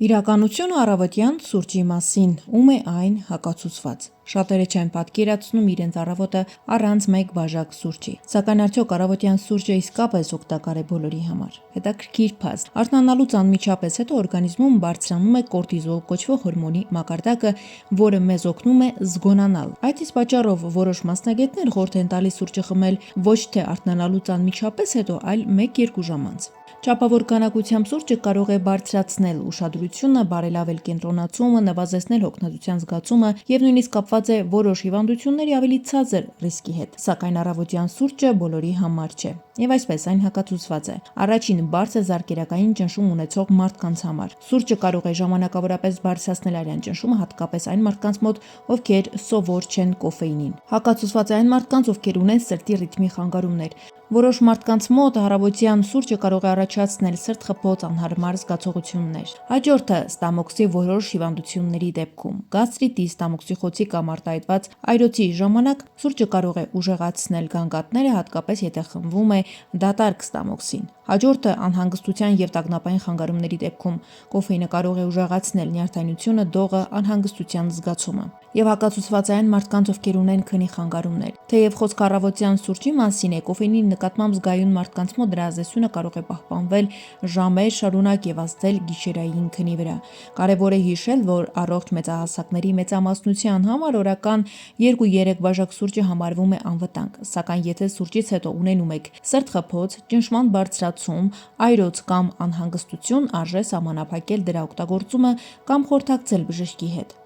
Իրականությունը առավոտյան սուրճի մասին, ում է այն հակացուցված։ Շատերը չեն պատկերացնում իրենց առավոտը առանց մեկ բաժակ սուրճի։ Սակայն արդյոք առավոտյան սուրճը իսկապես օգտակար է բոլորի համար։ Հետաքրքիր փաստ։ Արթնանալուց անմիջապես հետո օրգանիզմում բարձրանում է կորտիզոլ կոչվող հորմոնի մակարդակը, որը մեզ օգնում է զգոնանալ։ Այդ իսկ պատճառով որոշ մասնագետներ խորհուրդ են տալիս սուրճը խմել ոչ թե արթնանալուց անմիջապես հետո, այլ 1-2 ժամ անց։ Չափավոր քանակությամբ սուրճը կարող է բարձրացնել ուշադրությունը, բարելավել կենտրոնացումը, նվազեցնել հոգնածության զգացումը եւ նույնիսկ կապված է որոշ հիվանդությունների ավելի ցածր ռիսկի հետ։ Սակայն առավոտյան սուրճը բոլորի համար չէ։ Եվ այսպես այն հակացուցված է։ Առաջին բարձր զարկերակային ճնշում ունեցող մարդկանց համար։ Սուրճը կարող է ժամանակավորապես բարձրացնել արյան ճնշումը, հատկապես այն մարդկանց մոտ, ովքեր սովոր չեն կոֆեինին։ Հակացուցված է այն մարդկանց, ովքեր ունեն սրտի ռիթմի խանգարումներ։ Որոշ մարդկանց մոտ առավոտյան սուրճը կարող է առաջացնել սրտխփոց անհարմար զգացողություններ։ Հաջորդը ստամոքսի որոշ հիվանդությունների դեպքում։ Գաստրիտի, ստամոքսի խոցի կամ արտահայտված այրոցի ժամանակ սուրճը կարող է ուժեղացնել գանգատները, հատկապես եթե խմվում է դատարկ ստամոքսին։ Հաջորդը անհանգստության եւ տագնապային խանգարումների դեպքում կոֆեինը կարող է ուժեղացնել նյարդայնությունը, դողը, անհանգստության զգացումը։ Եվ հակացուցված է այն մարդկանց, ովքեր ունեն քնի խանգարումներ։ Թեև խոսքը առավոտյան սուրճի մասին է, կոֆեինի նկատմամբ զգայուն մարդկանց մոտ դրա ազդեցությունը կարող է պահպանվել ժամեր շարունակ եւ ազդել գիշերային քնի վրա։ Կարևոր է հիշել, որ առողջ մեծահասակների մեծամասնության համար օրական 2-3 բաժակ սուրճը համարվում է անվտանգ, սակայն եթե սուրճից հետո ունենում եք սրտխփոց, ճնշման բարձրացում, այրոց կամ անհանգստություն, արժե սահմանափակել դրա օգտագործումը կամ խորհրդակցել բժշկի հետ։